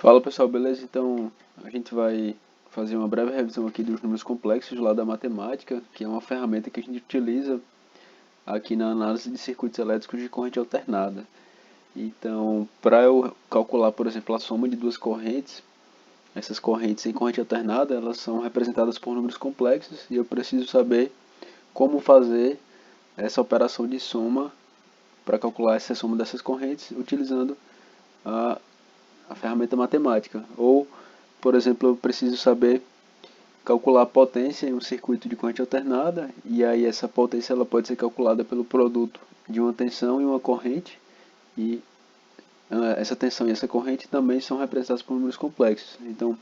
Fala pessoal, beleza? Então a gente vai fazer uma breve revisão aqui dos números complexos lá da matemática, que é uma ferramenta que a gente utiliza aqui na análise de circuitos elétricos de corrente alternada. Então, para eu calcular, por exemplo, a soma de duas correntes, essas correntes em corrente alternada, elas são representadas por números complexos e eu preciso saber como fazer essa operação de soma para calcular essa soma dessas correntes utilizando a a ferramenta matemática. Ou, por exemplo, eu preciso saber calcular a potência em um circuito de corrente alternada, e aí essa potência ela pode ser calculada pelo produto de uma tensão e uma corrente, e essa tensão e essa corrente também são representadas por números complexos. Então,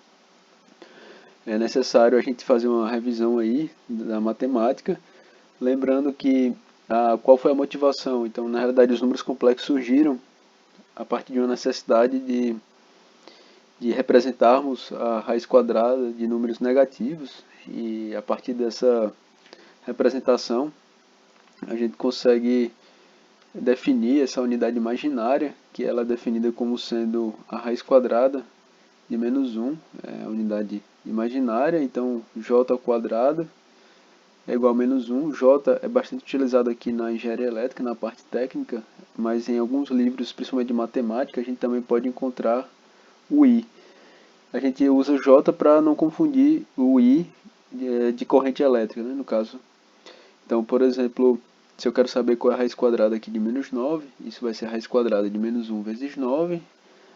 é necessário a gente fazer uma revisão aí da matemática, lembrando que qual foi a motivação. Então, na realidade, os números complexos surgiram a partir de uma necessidade de representarmos a raiz quadrada de números negativos, e a partir dessa representação a gente consegue definir essa unidade imaginária, que ela é definida como sendo a raiz quadrada de menos 1, é a unidade imaginária. Então j ao quadrado é igual a menos 1. J é bastante utilizado aqui na engenharia elétrica, na parte técnica, mas em alguns livros, principalmente de matemática, a gente também pode encontrar o I. A gente usa J para não confundir o I de corrente elétrica, né, no caso. Então, por exemplo, se eu quero saber qual é a raiz quadrada aqui de menos 9, isso vai ser a raiz quadrada de menos 1 vezes 9.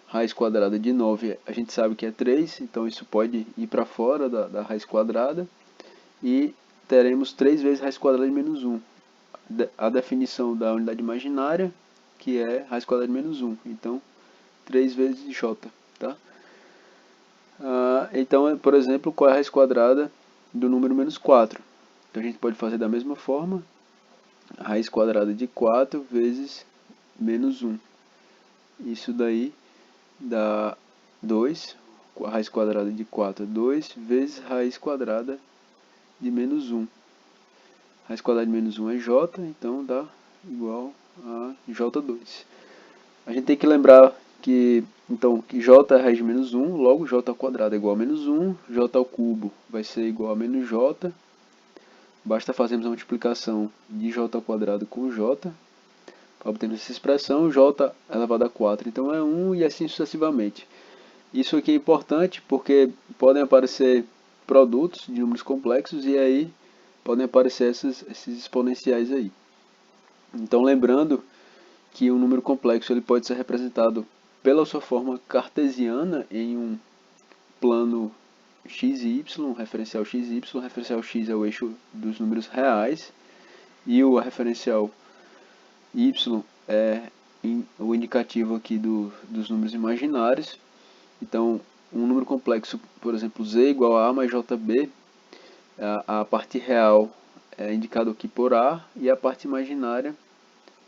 Raiz quadrada de 9 a gente sabe que é 3, então isso pode ir para fora da raiz quadrada. E teremos 3 vezes raiz quadrada de menos 1. A definição da unidade imaginária, que é raiz quadrada de menos 1. Então, 3 vezes J, tá? Então, por exemplo, qual é a raiz quadrada do número menos 4? Então a gente pode fazer da mesma forma, a raiz quadrada de 4 vezes menos 1. Isso daí dá 2, a raiz quadrada de 4 é 2, vezes raiz quadrada de menos 1. Raiz quadrada de menos 1 é j, então dá igual a j2. A gente tem que lembrar que j é a raiz de menos 1, logo j ao quadrado é igual a menos 1, j ao cubo vai ser igual a menos j. Basta fazermos a multiplicação de j ao quadrado com j, para obtermos essa expressão, j elevado a 4, então é 1 e assim sucessivamente. Isso aqui é importante porque podem aparecer produtos de números complexos e aí podem aparecer esses exponenciais aí. Então lembrando que um número complexo ele pode ser representado pela sua forma cartesiana em um plano x e y, referencial x e y. Referencial x é o eixo dos números reais e o referencial y é o indicativo aqui dos números imaginários. Então, um número complexo, por exemplo, z igual a mais jb, a parte real é indicada aqui por a e a parte imaginária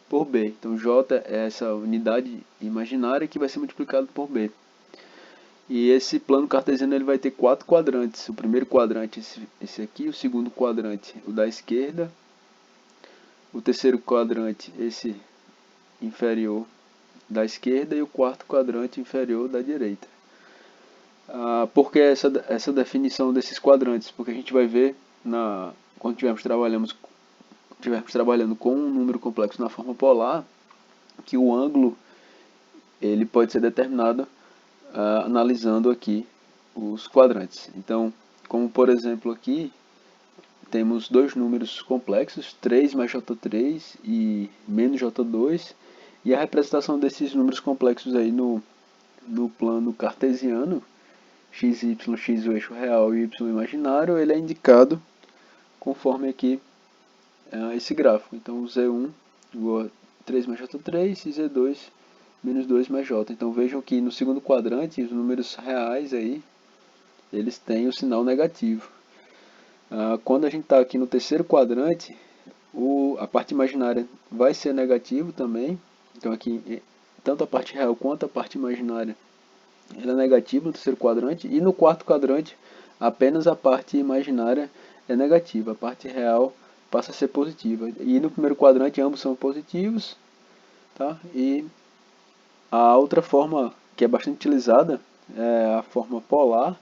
por b. Então, j é essa unidade imaginária que vai ser multiplicado por b. E esse plano cartesiano ele vai ter 4 quadrantes. O primeiro quadrante esse aqui, o segundo quadrante o da esquerda, o terceiro quadrante esse inferior da esquerda e o quarto quadrante inferior da direita. Por que essa definição desses quadrantes? Porque a gente vai ver quando estivermos trabalhando com um número complexo na forma polar, que o ângulo ele pode ser determinado analisando aqui os quadrantes. Então, como por exemplo aqui, temos dois números complexos, 3 mais j3 e menos j2, e a representação desses números complexos aí no plano cartesiano, x, y, x o eixo real e y imaginário, ele é indicado conforme aqui esse gráfico. Então, z1 igual a 3 mais j3 e z2 menos 2 mais j. Então, vejam que no segundo quadrante, os números reais aí, eles têm o sinal negativo. Quando a gente está aqui no terceiro quadrante, a parte imaginária vai ser negativo também. Então, aqui, tanto a parte real quanto a parte imaginária ela é negativa no terceiro quadrante, e no quarto quadrante apenas a parte imaginária é negativa, a parte real passa a ser positiva. E no primeiro quadrante ambos são positivos, tá? E a outra forma que é bastante utilizada é a forma polar,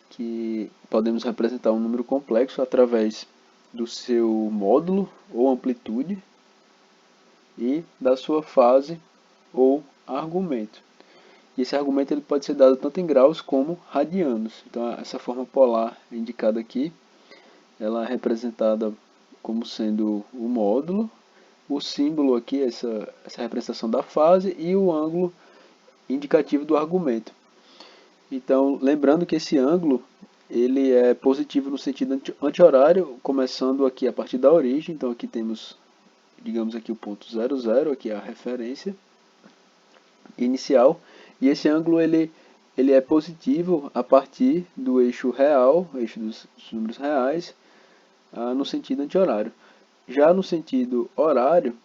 que podemos representar um número complexo através do seu módulo ou amplitude e da sua fase ou argumento. E esse argumento ele pode ser dado tanto em graus como radianos. Então essa forma polar indicada aqui, ela é representada como sendo o módulo, o símbolo aqui, essa representação da fase e o ângulo indicativo do argumento. Então, lembrando que esse ângulo ele é positivo no sentido anti-horário, começando aqui a partir da origem. Então aqui temos, digamos aqui o ponto 00, aqui é a referência inicial, e esse ângulo ele é positivo a partir do eixo real, eixo dos números reais, no sentido anti-horário. Já no sentido horário,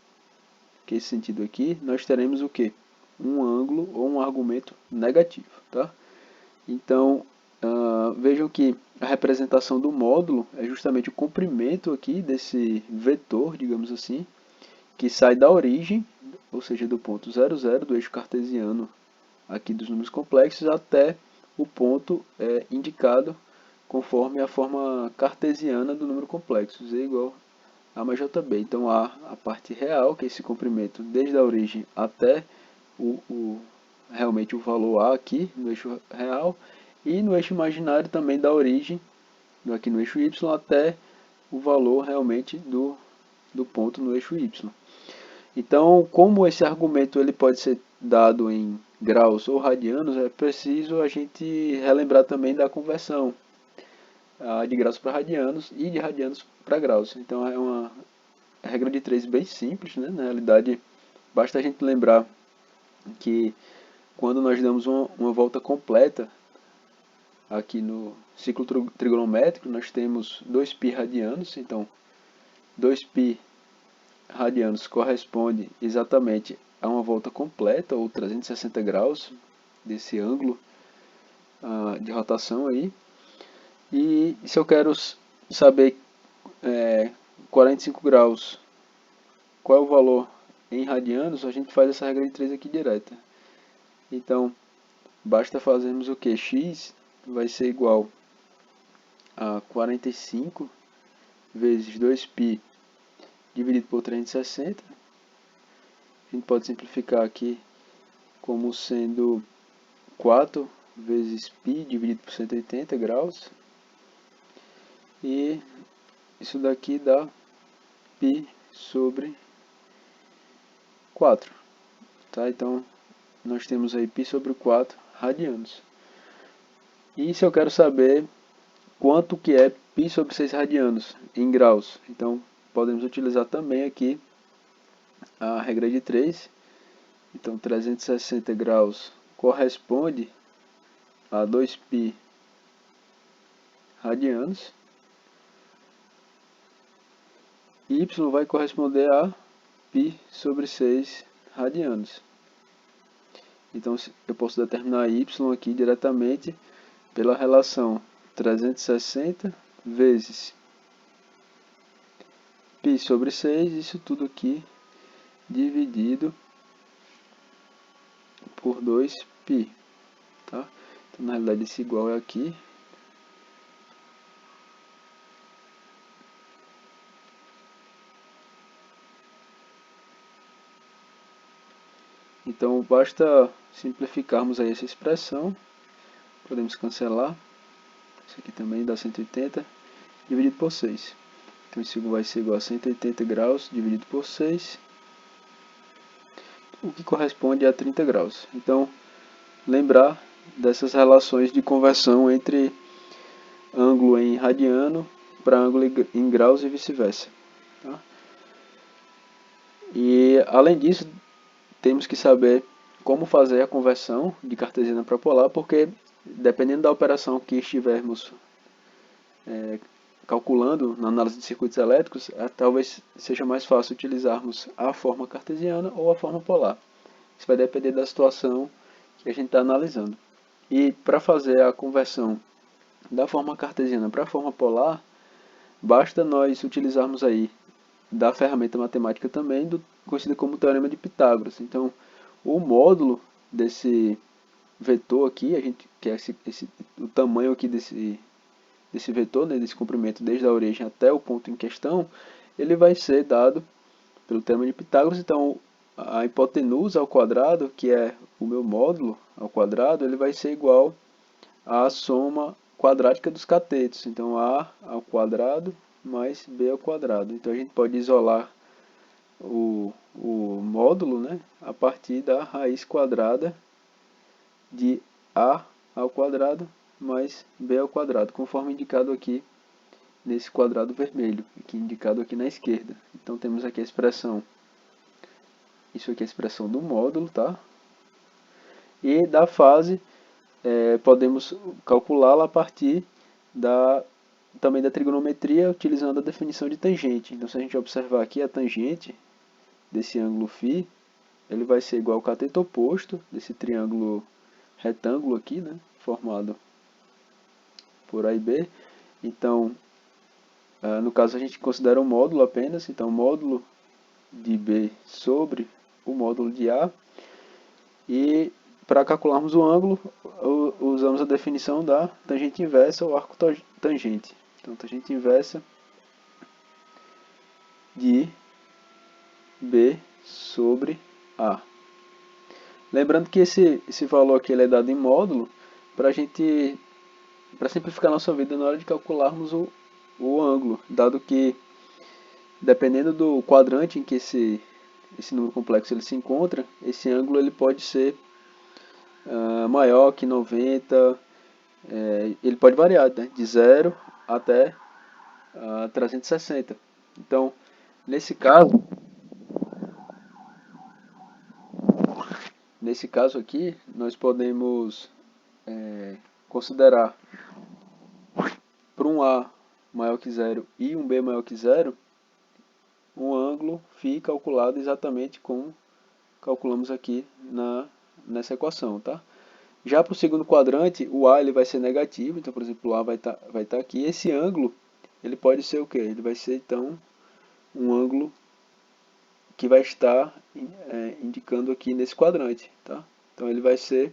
que é esse sentido aqui, nós teremos o que? Um ângulo ou um argumento negativo, tá? Então, vejam que a representação do módulo é justamente o comprimento aqui desse vetor, digamos assim, que sai da origem, ou seja, do ponto 00, do eixo cartesiano aqui dos números complexos, até o ponto indicado conforme a forma cartesiana do número complexo, z igual a mais jb. Então, a parte real, que é esse comprimento desde a origem até realmente o valor A aqui, no eixo real, e no eixo imaginário também da origem, aqui no eixo y, até o valor realmente do ponto no eixo y. Então, como esse argumento ele pode ser dado em graus ou radianos, é preciso a gente relembrar também da conversão de graus para radianos e de radianos para graus. Então, é uma regra de 3 bem simples, né? Na realidade, basta a gente lembrar que quando nós damos uma volta completa aqui no ciclo trigonométrico, nós temos 2π radianos. Então, 2π radianos corresponde exatamente a uma volta completa, ou 360 graus, desse ângulo de rotação aí. E se eu quero saber 45 graus, qual é o valor em radianos, a gente faz essa regra de 3 aqui direta. Então, basta fazermos o que? X vai ser igual a 45 vezes 2π dividido por 360. A gente pode simplificar aqui como sendo 4 vezes π dividido por 180 graus. E isso daqui dá π sobre 4. Tá? Então, nós temos aí π sobre 4 radianos. E se eu quero saber quanto que é π sobre 6 radianos em graus, então podemos utilizar também aqui a regra de 3. Então 360 graus corresponde a 2π radianos. Y vai corresponder a π sobre 6 radianos. Então eu posso determinar y aqui diretamente pela relação 360 vezes π sobre 6, isso tudo aqui dividido por 2π. Tá? Então, na realidade, esse igual é aqui. Então, basta simplificarmos aí essa expressão. Podemos cancelar. Isso aqui também dá 180 dividido por 6. Então, isso vai ser igual a 180 graus dividido por 6, o que corresponde a 30 graus. Então, lembrar dessas relações de conversão entre ângulo em radiano para ângulo em graus e vice-versa. Tá? E, além disso, temos que saber como fazer a conversão de cartesiana para polar, porque dependendo da operação que estivermos calculando na análise de circuitos elétricos, talvez seja mais fácil utilizarmos a forma cartesiana ou a forma polar. Isso vai depender da situação que a gente está analisando. E para fazer a conversão da forma cartesiana para a forma polar, basta nós utilizarmos aí da ferramenta matemática também, conhecida como Teorema de Pitágoras. Então, o módulo desse vetor aqui, a gente quer o tamanho aqui desse vetor, né, desse comprimento desde a origem até o ponto em questão, ele vai ser dado pelo teorema de Pitágoras. Então, a hipotenusa ao quadrado, que é o meu módulo ao quadrado, ele vai ser igual à soma quadrática dos catetos. Então, A ao quadrado mais B ao quadrado. Então, a gente pode isolar o módulo, né, a partir da raiz quadrada de A ao quadrado mais B ao quadrado, conforme indicado aqui nesse quadrado vermelho, aqui indicado aqui na esquerda. Então temos aqui a expressão, isso aqui é a expressão do módulo, tá? E da fase, podemos calculá-la a partir também da trigonometria, utilizando a definição de tangente. Então se a gente observar aqui a tangente desse ângulo φ, ele vai ser igual ao cateto oposto desse triângulo retângulo aqui, né, formado por A e B. Então, no caso a gente considera um módulo apenas, então o módulo de B sobre o módulo de A. E para calcularmos o ângulo, usamos a definição da tangente inversa ou arco tangente. Então, tangente inversa de B sobre A. Lembrando que esse valor aqui ele é dado em módulo para simplificar nossa vida na hora de calcularmos o ângulo, dado que dependendo do quadrante em que esse número complexo ele se encontra, esse ângulo ele pode ser maior que 90, ele pode variar, né, de 0 até 360. Então, nesse caso aqui, nós podemos considerar para um A maior que 0 e um B maior que 0, um ângulo φ calculado exatamente como calculamos aqui nessa equação, tá? Já para o segundo quadrante, o A ele vai ser negativo, então, por exemplo, o A vai estar aqui. Esse ângulo, ele pode ser o quê? Ele vai ser, então, um ângulo que vai estar indicando aqui nesse quadrante, tá? Então, ele vai ser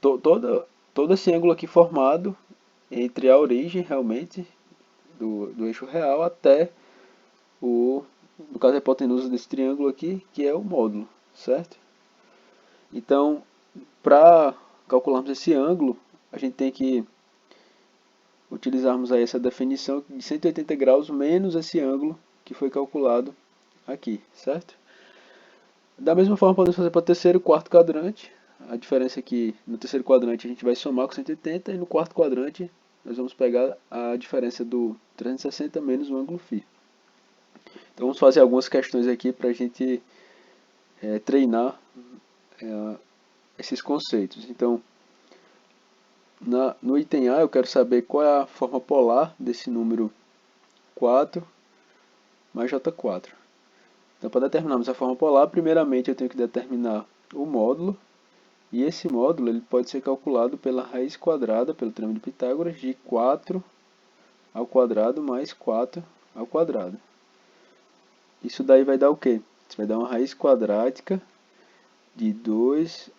todo esse ângulo aqui formado entre a origem, realmente, do eixo real até no caso, a hipotenusa desse triângulo aqui, que é o módulo, certo? Então, para calcularmos esse ângulo, a gente tem que utilizarmos aí essa definição de 180 graus menos esse ângulo que foi calculado aqui, certo? Da mesma forma, podemos fazer para o terceiro e quarto quadrante. A diferença é que no terceiro quadrante a gente vai somar com 180 e no quarto quadrante nós vamos pegar a diferença do 360 menos o ângulo φ. Então vamos fazer algumas questões aqui para a gente treinar esses conceitos. Então, no item A eu quero saber qual é a forma polar desse número 4 mais J4. Então, para determinarmos a forma polar, primeiramente eu tenho que determinar o módulo, e esse módulo ele pode ser calculado pela raiz quadrada, pelo teorema de Pitágoras, de 4 ao quadrado mais 4 ao quadrado. Isso daí vai dar o quê? Isso vai dar uma raiz quadrática de 2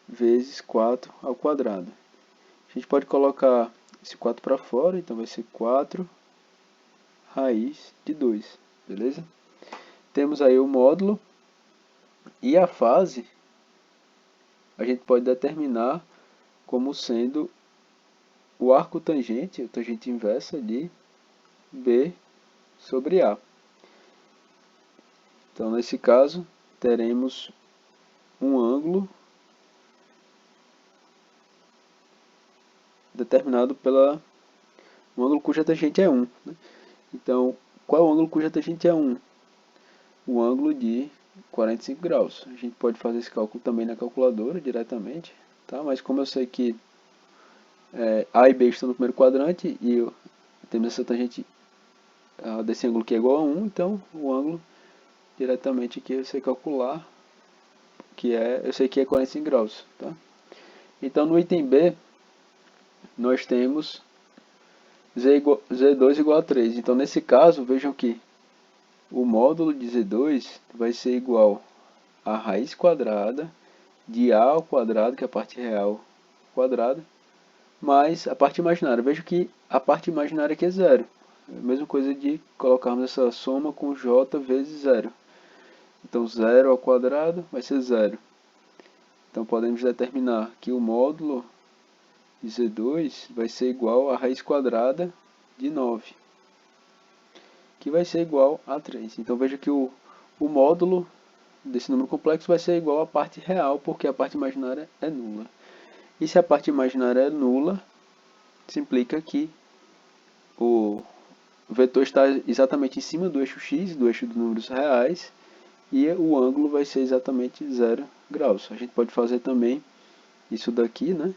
vezes 4 ao quadrado. A gente pode colocar esse 4 para fora, então vai ser 4 raiz de 2, beleza? Temos aí o módulo e a fase a gente pode determinar como sendo o arco tangente, a tangente inversa de B sobre A. Então, nesse caso, teremos um ângulo determinado um ângulo cuja tangente é 1. Né? Então, qual é o ângulo cuja tangente é 1? O ângulo de 45 graus. A gente pode fazer esse cálculo também na calculadora, diretamente. Tá? Mas como eu sei que A e B estão no primeiro quadrante e temos essa tangente desse ângulo que é igual a 1, então o ângulo diretamente aqui eu sei calcular, eu sei que é 45 graus. Tá? Então no item B, nós temos Z2 igual a 3. Então nesse caso, vejam que o módulo de Z2 vai ser igual a raiz quadrada de a ao quadrado, que é a parte real quadrada, mais a parte imaginária. Veja que a parte imaginária aqui é zero. É a mesma coisa de colocarmos essa soma com j vezes zero. Então, 0 ao quadrado vai ser zero. Então, podemos determinar que o módulo de Z2 vai ser igual à raiz quadrada de 9, que vai ser igual a 3. Então, veja que o módulo desse número complexo vai ser igual à parte real, porque a parte imaginária é nula. E se a parte imaginária é nula, isso implica que o vetor está exatamente em cima do eixo x, do eixo dos números reais, e o ângulo vai ser exatamente 0 graus. A gente pode fazer também isso daqui, né?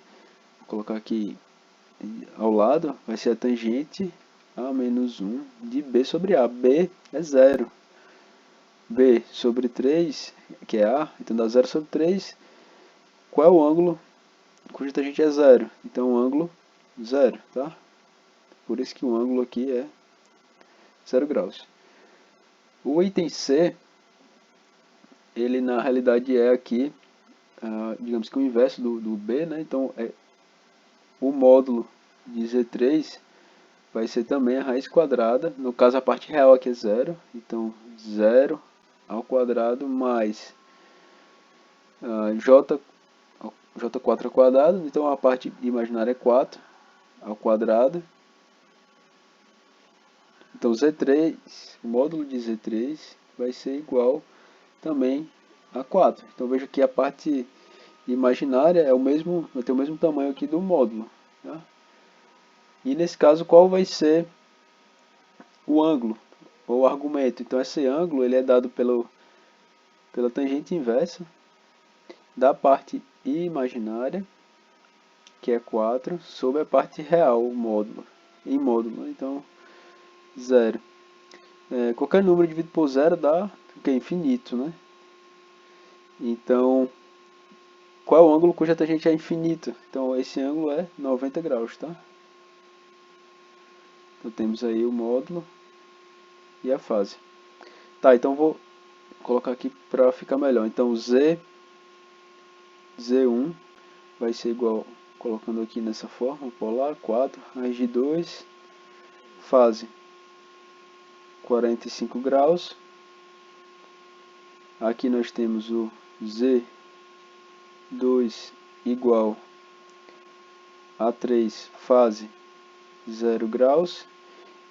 Vou colocar aqui ao lado, vai ser a tangente a menos 1 de b sobre a. b é 0. b sobre 3, que é a, então dá 0 sobre 3. Qual é o ângulo cuja tangente é 0? Então o ângulo 0, tá? Por isso que o ângulo aqui é 0 graus. O item C, ele na realidade é aqui, digamos que o inverso do B, né? Então o módulo de Z3 vai ser também a raiz quadrada, no caso a parte real aqui é 0, então 0 ao quadrado mais j4 ao quadrado, então a parte imaginária é 4 ao quadrado. Então Z3, o módulo de Z3 vai ser igual também a 4. Então veja que a parte imaginária é vai ter o mesmo tamanho aqui do módulo. Tá? E nesse caso, qual vai ser o ângulo ou o argumento? Então esse ângulo ele é dado pela tangente inversa da parte imaginária, que é 4, sobre a parte real, o módulo, em módulo. Então, 0. Qualquer número dividido por 0 dá infinito, né? Então, qual é o ângulo cuja tangente é infinita? Então, esse ângulo é 90 graus, tá? Então, temos aí o módulo e a fase. Tá, então vou colocar aqui para ficar melhor. Então, Z1 vai ser igual, colocando aqui nessa forma, polar, 4, raiz de 2, fase 45 graus. Aqui nós temos o Z2 igual a 3, fase 0 graus.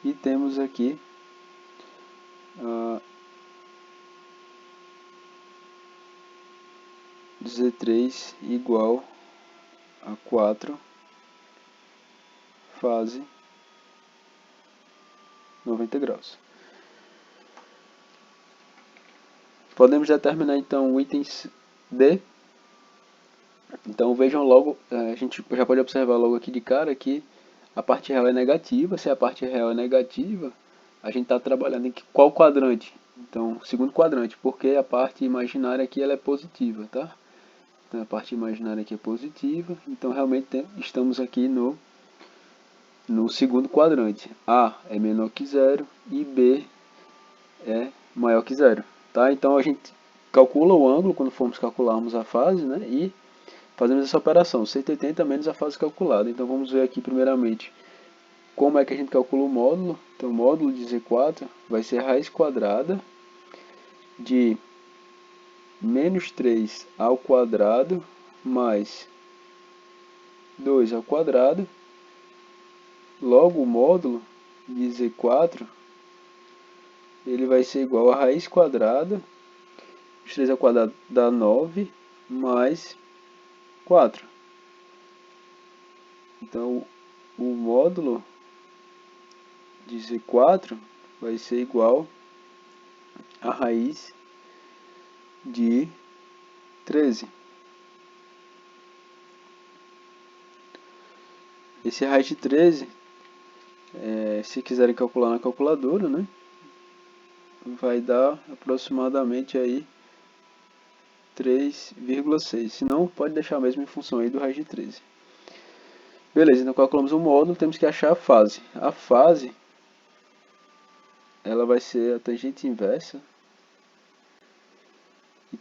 E temos aqui Z3 igual a 4, fase 90 graus. Podemos determinar então o item D. Então vejam logo, a gente já pode observar logo aqui de cara que a parte real é negativa. Se a parte real é negativa, a gente está trabalhando em qual quadrante? Então, segundo quadrante, porque a parte imaginária aqui ela é positiva, tá? Então a parte imaginária aqui é positiva, então realmente estamos aqui no segundo quadrante. A é menor que zero e B é maior que zero. Tá? Então a gente calcula o ângulo quando formos calcularmos a fase, né? E fazemos essa operação, 180 menos a fase calculada. Então vamos ver aqui primeiramente como é que a gente calcula o módulo. Então o módulo de Z4 vai ser a raiz quadrada de menos 3 ao quadrado mais 2 ao quadrado. Logo o módulo de Z4 ele vai ser igual a raiz quadrada de 3 ao quadrado dá 9 mais 4. Então o módulo de Z4 vai ser igual a raiz de 13. Esse raiz de 13, se quiserem calcular na calculadora, né, vai dar aproximadamente aí 3,6. Se não, pode deixar mesmo em função aí do raiz de 13. Beleza, então calculamos o módulo, temos que achar a fase. A fase, ela vai ser a tangente inversa.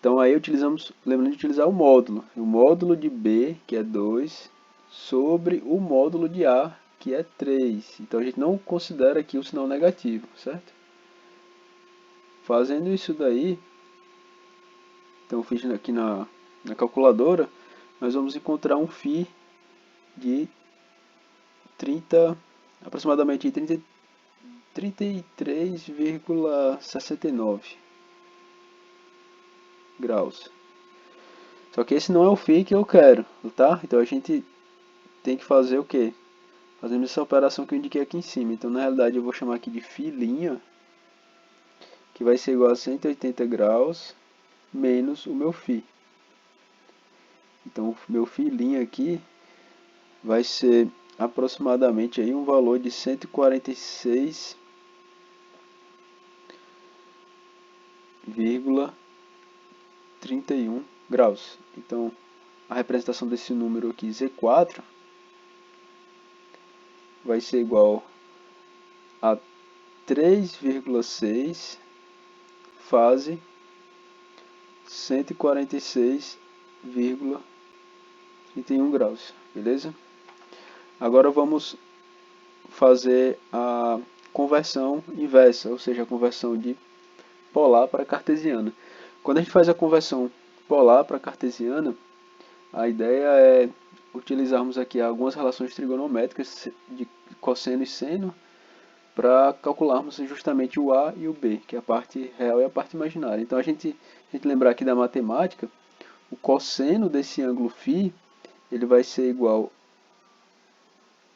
Então aí lembrando de utilizar o módulo de B, que é 2, sobre o módulo de A, que é 3. Então a gente não considera aqui o sinal negativo, certo? Fazendo isso daí, então eu fiz aqui na calculadora, nós vamos encontrar um φ de 30, aproximadamente 33,69 graus. Só que esse não é o φ que eu quero, tá? Então a gente tem que fazer o quê? Fazendo essa operação que eu indiquei aqui em cima. Então na realidade eu vou chamar aqui de φ', que vai ser igual a 180 graus menos o meu φ. Então o meu φ' aqui vai ser aproximadamente aí um valor de 146,31 graus. Então a representação desse número aqui, Z4, vai ser igual a 3,6 fase 146,31 graus, beleza? Agora vamos fazer a conversão inversa, ou seja, a conversão de polar para cartesiana. Quando a gente faz a conversão polar para cartesiana, a ideia é utilizarmos aqui algumas relações trigonométricas de cosseno e seno para calcularmos justamente o A e o B, que é a parte real e a parte imaginária. Então a gente lembrar aqui da matemática, o cosseno desse ângulo φ, ele vai ser igual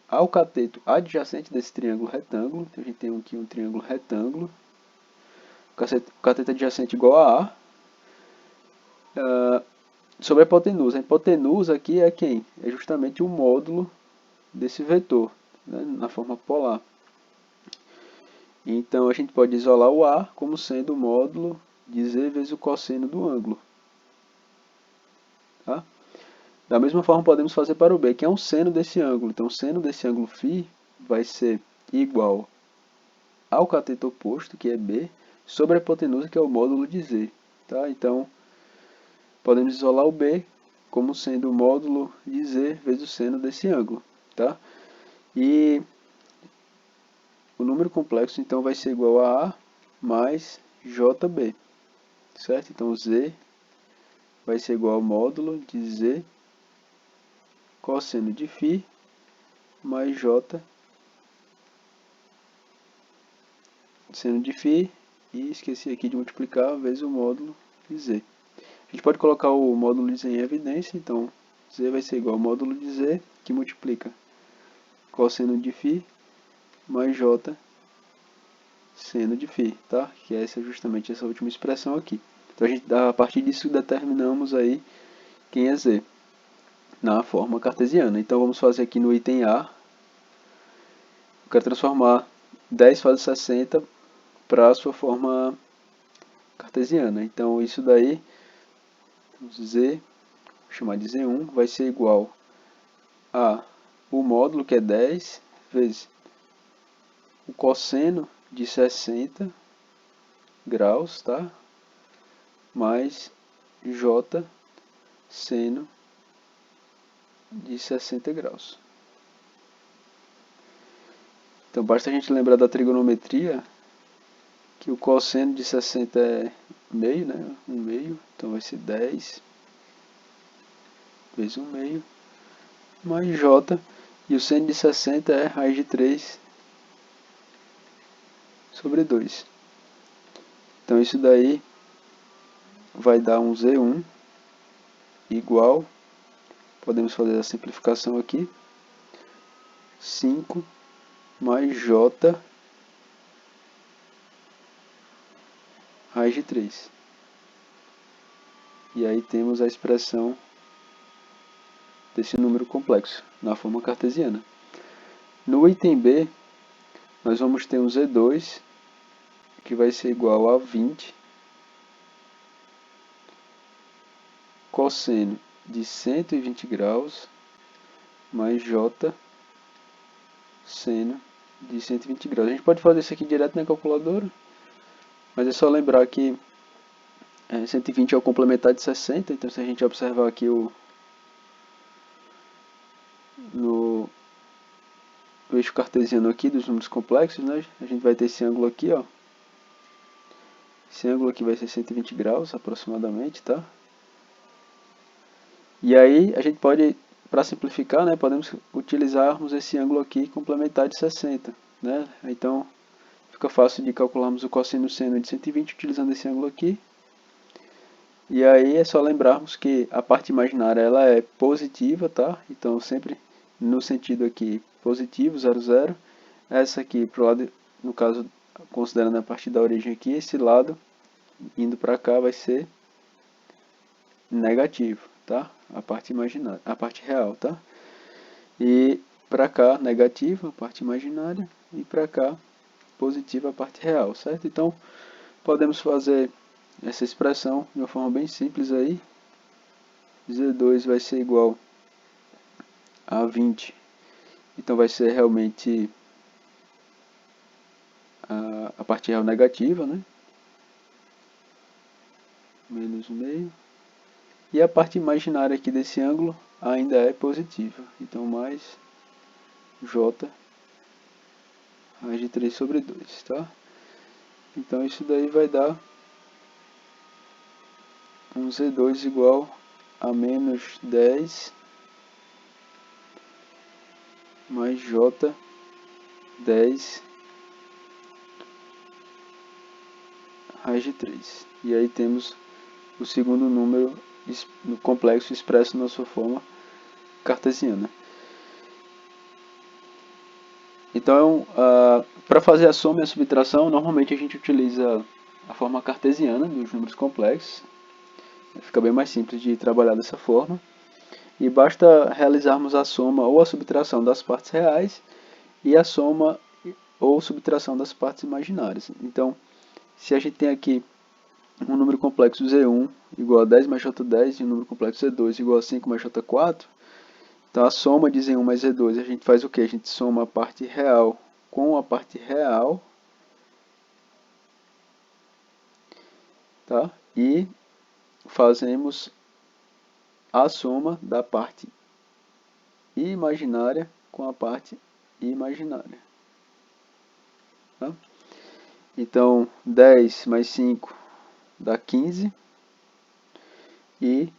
ao cateto adjacente desse triângulo retângulo. Então a gente tem aqui um triângulo retângulo, o cateto adjacente igual a A, sobre a hipotenusa. A hipotenusa aqui é quem? É justamente o módulo desse vetor, né, na forma polar. Então a gente pode isolar o A como sendo o módulo de Z vezes o cosseno do ângulo. Tá? Da mesma forma podemos fazer para o B, que é um seno desse ângulo. Então o seno desse ângulo φ vai ser igual ao cateto oposto, que é B, sobre a hipotenusa, que é o módulo de Z. Tá? Então podemos isolar o B como sendo o módulo de Z vezes o seno desse ângulo. Tá? E o número complexo então vai ser igual a mais JB, certo? Então Z vai ser igual ao módulo de Z cosseno de φ mais J seno de φ, e esqueci aqui de multiplicar vezes o módulo de Z. A gente pode colocar o módulo de Z em evidência, então Z vai ser igual ao módulo de Z, que multiplica cosseno de φ mais J seno de φ, tá? Que é justamente essa última expressão aqui. Então a partir disso determinamos aí quem é Z na forma cartesiana. Então vamos fazer aqui no item A. Eu quero transformar 10 fase 60 para a sua forma cartesiana. Então isso daí, Z, vou chamar de Z1, vai ser igual a o módulo, que é 10, vezes o cosseno de 60 graus, tá? Mais J seno de 60 graus. Então basta a gente lembrar da trigonometria, que o cosseno de 60 é meio, né? 1 meio, então vai ser 10 vezes 1 meio, mais J, e o seno de 60 é raiz de 3 sobre 2. Então isso daí vai dar um Z1 igual, podemos fazer a simplificação aqui, 5 mais J raiz de 3. E aí temos a expressão desse número complexo, na forma cartesiana. No item B, nós vamos ter um Z2, que vai ser igual a 20 cosseno de 120 graus mais J seno de 120 graus. A gente pode fazer isso aqui direto na calculadora, mas é só lembrar que 120 é o complementar de 60, então se a gente observar aqui no eixo cartesiano aqui dos números complexos, né, a gente vai ter esse ângulo aqui, ó. Esse ângulo aqui vai ser 120 graus aproximadamente, tá? E aí a gente pode, para simplificar, né, podemos utilizarmos esse ângulo aqui complementar de 60, né? Então fica fácil de calcularmos o cosseno seno de 120 utilizando esse ângulo aqui. E aí é só lembrarmos que a parte imaginária ela é positiva, tá? Então sempre no sentido aqui positivo, 0, 0. Essa aqui pro lado, no caso, considerando a partir da origem aqui, esse lado indo para cá vai ser negativo, tá? A parte imaginária, a parte real, tá? E para cá negativo, a parte imaginária, e para cá positiva, a parte real, certo? Então podemos fazer essa expressão de uma forma bem simples aí. Z2 vai ser igual a 20, então vai ser realmente a parte real negativa, né? Menos meio. E a parte imaginária aqui desse ângulo ainda é positiva, então mais J raiz de 3 sobre 2, tá? Então isso daí vai dar um Z2 igual a menos 10 mais J 10 raiz de 3. E aí temos o segundo número no complexo expresso na sua forma cartesiana. Então, para fazer a soma e a subtração, normalmente a gente utiliza a forma cartesiana dos números complexos. Fica bem mais simples de trabalhar dessa forma. E basta realizarmos a soma ou a subtração das partes reais e a soma ou subtração das partes imaginárias. Então, se a gente tem aqui um número complexo Z1 igual a 10 mais J10 e um número complexo Z2 igual a 5 mais J4, então a soma de Z1 mais Z2, a gente faz o que? A gente soma a parte real com a parte real, tá? E fazemos a soma da parte imaginária com a parte imaginária. Tá? Então, 10 mais 5 dá 15. E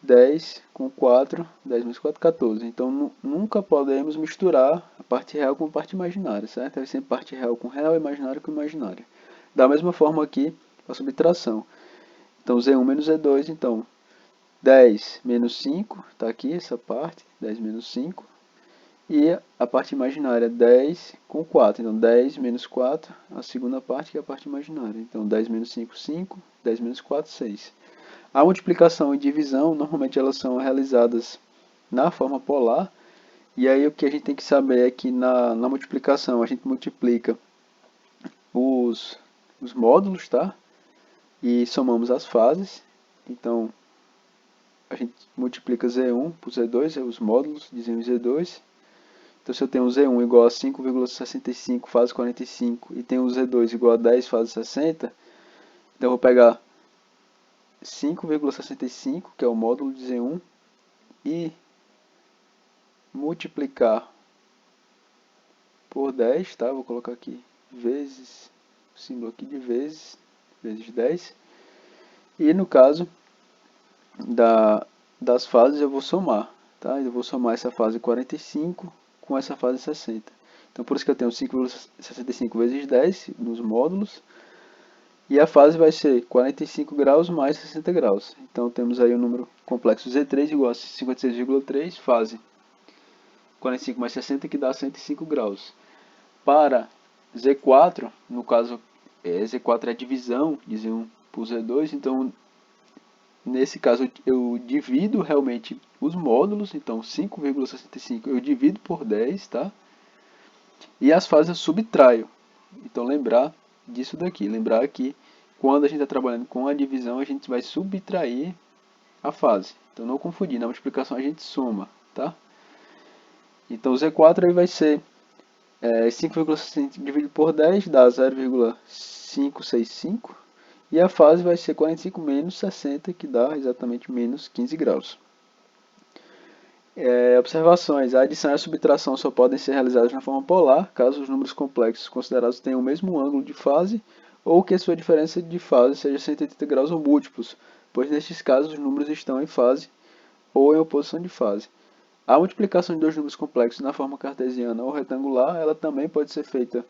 10 com 4, 10 mais 4, 14. Então, nunca podemos misturar a parte real com a parte imaginária, certo? É sempre parte real com real, imaginária com imaginária. Da mesma forma aqui, a subtração. Então, Z1 menos Z2, então, 10 menos 5, está aqui essa parte, 10 menos 5. E a parte imaginária, 10 com 4. Então, 10 menos 4, a segunda parte, que é a parte imaginária. Então, 10 menos 5, 5. 10 menos 4, 6. A multiplicação e divisão, normalmente elas são realizadas na forma polar. E aí o que a gente tem que saber é que na multiplicação a gente multiplica os módulos, tá? E somamos as fases. Então, a gente multiplica Z1 por Z2, os módulos de Z2. Então, se eu tenho um Z1 igual a 5,65 fase 45 e tenho um Z2 igual a 10 fase 60, então eu vou pegar 5,65, que é o módulo de Z1, e multiplicar por 10, tá? Vou colocar aqui vezes, o símbolo aqui de vezes 10. E no caso das fases eu vou somar, tá? Eu vou somar essa fase 45 com essa fase 60. Então por isso que eu tenho 5,65 vezes 10 nos módulos. E a fase vai ser 45 graus mais 60 graus. Então temos aí o número complexo Z3 igual a 56,3, fase 45 mais 60, que dá 105 graus. Para Z4, no caso, Z4 é a divisão de Z1 por Z2, então nesse caso eu divido realmente os módulos, então 5,65 eu divido por 10, tá? E as fases eu subtraio. Então lembrar disso daqui, lembrar que quando a gente está trabalhando com a divisão, a gente vai subtrair a fase. Então não confundir, na multiplicação a gente soma, tá? Então o Z4 aí vai ser 5,65 dividido por 10 dá 0,565. E a fase vai ser 45 menos 60, que dá exatamente menos 15 graus. Observações. A adição e a subtração só podem ser realizadas na forma polar, caso os números complexos considerados tenham o mesmo ângulo de fase, ou que a sua diferença de fase seja 180 graus ou múltiplos, pois nestes casos os números estão em fase ou em oposição de fase. A multiplicação de dois números complexos na forma cartesiana ou retangular, ela também pode ser feita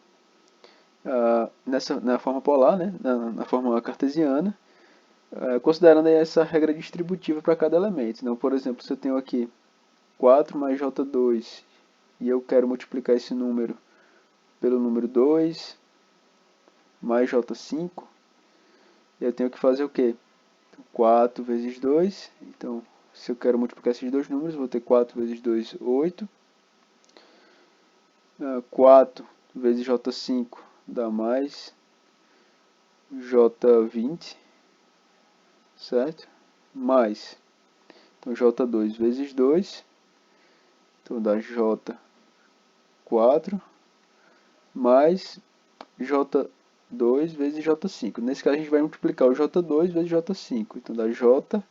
na forma polar, né, na forma cartesiana, considerando aí essa regra distributiva para cada elemento. Então, por exemplo, se eu tenho aqui 4 mais J2 e eu quero multiplicar esse número pelo número 2 mais J5, eu tenho que fazer o quê? 4 vezes 2, então se eu quero multiplicar esses dois números, vou ter 4 vezes 2, 8. 4 vezes J5 dá mais J20, certo? Mais, então J2 vezes 2, então dá J4, mais J2 vezes J5. Nesse caso a gente vai multiplicar o J2 vezes J5, então dá J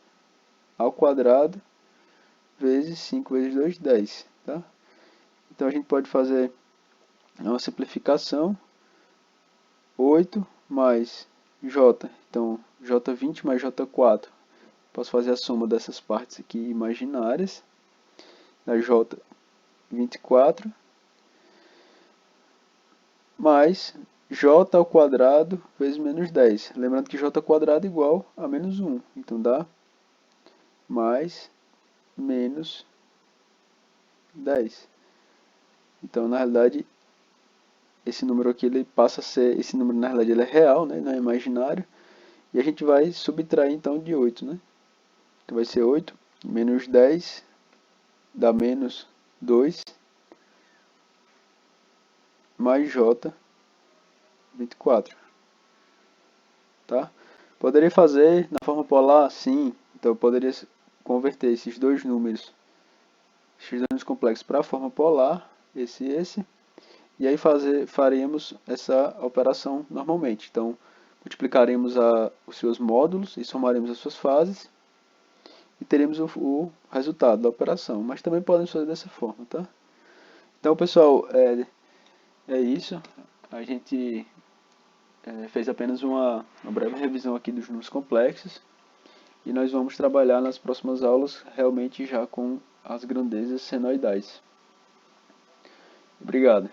ao quadrado vezes 5 vezes 2, 10. Tá? Então a gente pode fazer uma simplificação, 8 mais J, então J20 mais J4. Posso fazer a soma dessas partes aqui imaginárias, da J24, mais J ao quadrado vezes menos 10. Lembrando que J ao quadrado é igual a menos 1, então dá mais menos 10. Então, na realidade, esse número aqui ele passa a ser, esse número na realidade ele é real, né? Não é imaginário. E a gente vai subtrair então de 8, né? Então vai ser 8 menos 10 dá menos 2 mais J 24. Tá? Poderia fazer na forma polar? Sim. Então eu poderia converter esses dois números complexos para a forma polar, esse e esse. E aí faremos essa operação normalmente. Então, multiplicaremos os seus módulos e somaremos as suas fases e teremos o resultado da operação. Mas também podemos fazer dessa forma, tá? Então, pessoal, é isso. A gente fez apenas uma breve revisão aqui dos números complexos e nós vamos trabalhar nas próximas aulas realmente já com as grandezas senoidais. Obrigado.